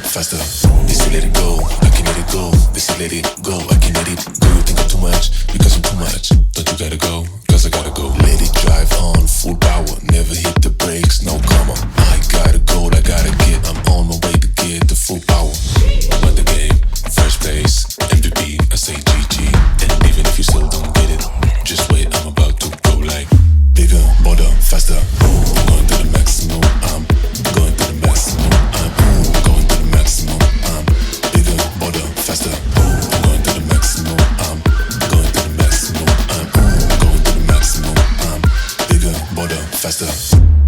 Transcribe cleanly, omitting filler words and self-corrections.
faster. They say let it go, I can let it go. They say let it go, I can let it go. You think I'm too much, because I'm too much. Don't you gotta go, cause I gotta go. Let it drive on, full power, never hit the brakes, no comma. I gotta go, I gotta get, I'm on my way to get the full power. Won the game, first place, MVP, I say GG. And even if you still don't get it, just wait, I'm about to go like bigger, bolder, faster. I'm going to the maximum, I'm going to the maximum, I'm going to the maximum, I'm bigger, bolder, faster. I'm going to the maximum, I'm going to the maximum, I'm going to the maximum, I'm bigger, bolder, faster.